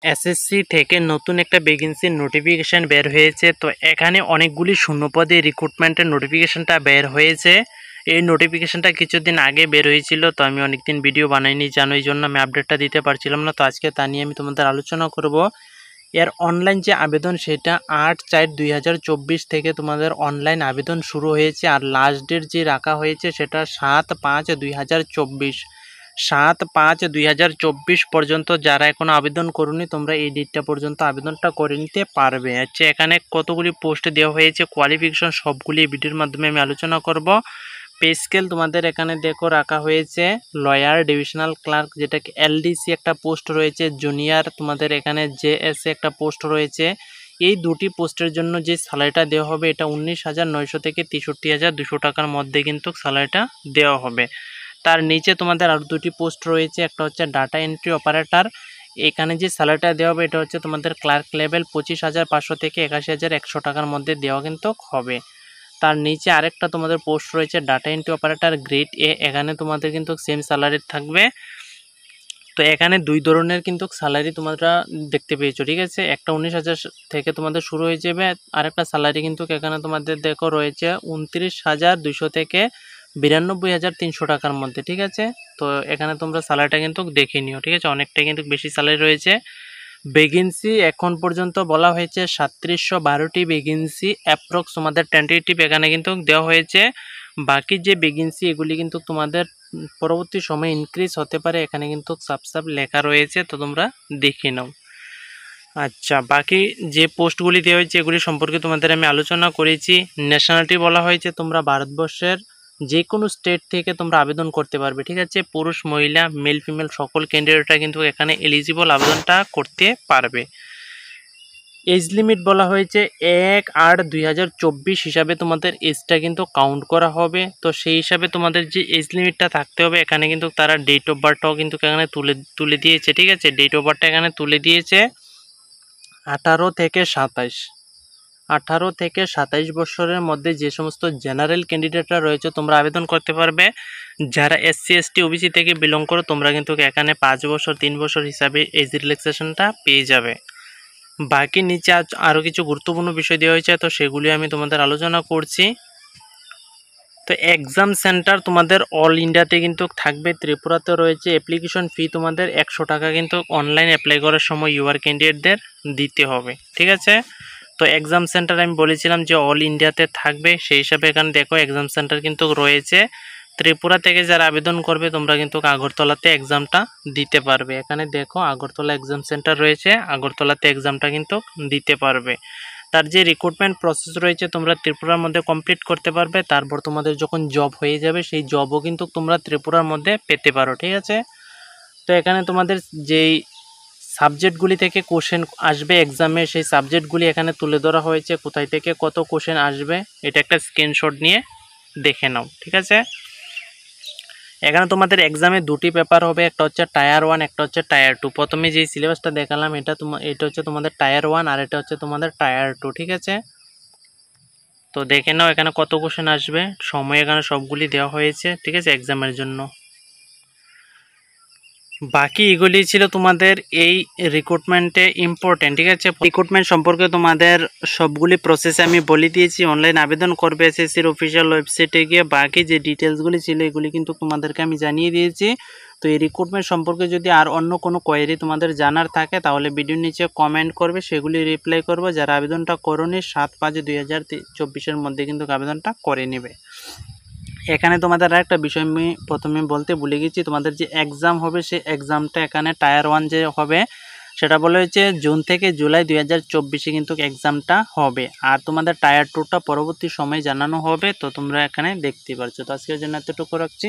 SSC থেকে নতুন একটা ভ্যাকেন্সির নোটিফিকেশান বের হয়েছে। তো এখানে অনেকগুলি শূন্যপদে রিক্রুটমেন্টের নোটিফিকেশানটা বের হয়েছে। এই নোটিফিকেশানটা কিছুদিন আগে বের হয়েছিল, তো আমি অনেকদিন ভিডিও বানাইনি জানো, এই জন্য আমি আপডেটটা দিতে পারছিলাম না। তো আজকে তা নিয়ে আমি তোমাদের আলোচনা করব। এর অনলাইন যে আবেদন সেটা 8/4/2024 থেকে তোমাদের অনলাইন আবেদন শুরু হয়েছে, আর লাস্ট ডেট যে রাখা হয়েছে সেটা 7/5/2024। 7/5/2024 পর্যন্ত যারা এখনো আবেদন করোনি তোমরা এই ডেটটা পর্যন্ত আবেদনটা করে নিতে পারবে। আচ্ছা, এখানে কতগুলি পোস্ট দেওয়া হয়েছে, কোয়ালিফিকেশন সবগুলি ভিডিওর মাধ্যমে আমি আলোচনা করব। পে স্কেল তোমাদের এখানে দেখো রাখা হয়েছে লয়ার ডিভিশনাল ক্লার্ক, যেটাকে এলডিসি একটা পোস্ট রয়েছে, জুনিয়র তোমাদের এখানে জেএসএ একটা পোস্ট রয়েছে। এই দুটি পোস্টের জন্য যে স্যালারিটা দেওয়া হবে এটা 19,900 থেকে 63,200 টাকার মধ্যে কিন্তু স্যালারিটা দেওয়া হবে। তার নিচে তোমাদের আরও দুটি পোস্ট রয়েছে, একটা হচ্ছে ডাটা এন্ট্রি অপারেটর। এখানে যে স্যালারিটা দেওয়া হবে এটা হচ্ছে তোমাদের ক্লার্ক লেভেল 25,500 থেকে 81,100 টাকার মধ্যে দেওয়া কিন্তু হবে। তার নিচে আরেকটা তোমাদের পোস্ট রয়েছে data entry operator grade A, এখানে তোমাদের কিন্তু সেম স্যালারি থাকবে। তো এখানে দুই ধরনের কিন্তু স্যালারি তোমরা দেখতে পেয়েছো, ঠিক আছে। একটা 19,000 থেকে তোমাদের শুরু হয়ে যাবে, আরেকটা স্যালারি কিন্তু এখানে তোমাদের দেখো রয়েছে 29,200 থেকে 92,300 টাকার মধ্যে, ঠিক আছে। তো এখানে তোমরা স্যালারিটা কিন্তু দেখে নিও, ঠিক আছে। অনেকটাই কিন্তু বেশি স্যালারি রয়েছে। ভ্যাকেন্সি এখন পর্যন্ত বলা হয়েছে 3712টি ভ্যাকেন্সি, অ্যাপ্রক্স তোমাদের টেন্টেটিভ এখানে কিন্তু দেওয়া হয়েছে। বাকি যে ভ্যাকেন্সি এগুলি কিন্তু তোমাদের পরবর্তী সময়ে ইনক্রিজ হতে পারে, এখানে কিন্তু সাব লেখা রয়েছে, তো তোমরা দেখে নাও। আচ্ছা, বাকি যে পোস্টগুলি দেওয়া হয়েছে এগুলি সম্পর্কে তোমাদের আমি আলোচনা করেছি। ন্যাশনালিটি বলা হয়েছে তোমরা ভারতবর্ষের যে কোনো স্টেট থেকে তোমরা আবেদন করতে পারবে, ঠিক আছে। পুরুষ মহিলা মেল ফিমেল সকল ক্যান্ডিডেটরা কিন্তু এখানে এলিজিবল আবেদনটা করতে পারবে। এজ লিমিট বলা হয়েছে 1/8/2024 হিসাবে তোমাদের এজটা কিন্তু কাউন্ট করা হবে। তো সেই হিসাবে তোমাদের যে এজ লিমিটটা থাকতে হবে, এখানে কিন্তু তারা ডেট অফ বার্থটাও কিন্তু এখানে তুলে দিয়েছে, ঠিক আছে। ডেট অফ বার্থটা এখানে তুলে দিয়েছে 18 থেকে 27। 18 থেকে 27 বছরের মধ্যে যে সমস্ত জেনারেল ক্যান্ডিডেটরা রয়েছে তোমরা আবেদন করতে পারবে। যারা এসসি এসটি ওবিসি থেকে বিলং করো তোমরা কিন্তু এখানে 5 বছর 3 বছর হিসাবে এজ রিল্যাক্সেশনটা পেয়ে যাবে। বাকি নিচে আরও কিছু গুরুত্বপূর্ণ বিষয় দেওয়া হয়েছে, তো সেগুলি আমি তোমাদের আলোচনা করছি। তো এক্সাম সেন্টার তোমাদের অল ইন্ডিয়াতে কিন্তু থাকবে। ত্রিপুরাতে রয়েছে। অ্যাপ্লিকেশন ফি তোমাদের 100 টাকা কিন্তু অনলাইন অ্যাপ্লাই করার সময় ইউআর ক্যান্ডিডেটদের দিতে হবে, ঠিক আছে। তো এক্সাম সেন্টার আমি বলেছিলাম যে অল ইন্ডিয়াতে থাকবে, সেই হিসাবে এখানে দেখো এক্সাম সেন্টার কিন্তু রয়েছে। ত্রিপুরা থেকে যারা আবেদন করবে তোমরা কিন্তু আগরতলাতে এক্সামটা দিতে পারবে। এখানে দেখো আগরতলা এক্সাম সেন্টার রয়েছে, আগরতলাতে এক্সামটা কিন্তু দিতে পারবে। তার যে রিক্রুটমেন্ট প্রসেস রয়েছে তোমরা ত্রিপুরার মধ্যে কমপ্লিট করতে পারবে। তারপর তোমাদের যখন জব হয়ে যাবে সেই জবও কিন্তু তোমরা ত্রিপুরার মধ্যে পেতে পারো, ঠিক আছে। তো এখানে তোমাদের যেই সাবজেক্টগুলি থেকে কোশ্চেন আসবে এক্সামে, সেই সাবজেক্টগুলি এখানে তুলে ধরা হয়েছে, কোথায় থেকে কত কোশ্চেন আসবে এটা একটা স্ক্রিনশট নিয়ে দেখে নাও, ঠিক আছে। এখানে তোমাদের এক্সামে দুটি পেপার হবে, একটা হচ্ছে টায়ার 1, একটা হচ্ছে টায়ার 2। প্রথমে যেই সিলেবাসটা দেখালাম এটা হচ্ছে তোমাদের টায়ার 1 আর এটা হচ্ছে তোমাদের টায়ার 2, ঠিক আছে। তো দেখে নাও এখানে কত কোশ্চেন আসবে, সময় এখানে সবগুলি দেওয়া হয়েছে, ঠিক আছে, এক্সামের জন্য। বাকি এগুলি ছিল তোমাদের এই রিক্রুটমেন্টে ইম্পর্টেন্ট, ঠিক আছে। রিক্রুটমেন্ট সম্পর্কে তোমাদের সবগুলি প্রসেস আমি বলে দিয়েছি। অনলাইন আবেদন করবে এসএসসির অফিসিয়াল ওয়েবসাইটে গিয়ে। বাকি যে ডিটেলসগুলি ছিল এগুলি কিন্তু তোমাদেরকে আমি জানিয়ে দিয়েছি। তো এই রিক্রুটমেন্ট সম্পর্কে যদি আর অন্য কোনো কোয়েরি তোমাদের জানার থাকে তাহলে ভিডিওর নিচে কমেন্ট করবে, সেগুলি রিপ্লাই করবো। যারা আবেদনটা করোনি 7/5/2024 মধ্যে কিন্তু আবেদনটা করে নেবে। এখানে তোমাদের আরেকটা বিষয় আমি প্রথমে বলতে ভুলে গেছি, তোমাদের যে এক্সাম হবে সেই এক্সামটা এখানে টায়ার 1 যে হবে সেটা বলা হয়েছে জুন থেকে জুলাই 2024 কিন্তু এক্সামটা হবে, আর তোমাদের টায়ার 2টা পরবর্তী সময়ে জানানো হবে। তো তোমরা এখানে দেখতে পাচ্ছ। তো আজকের জন্য এতটুকু রাখছি।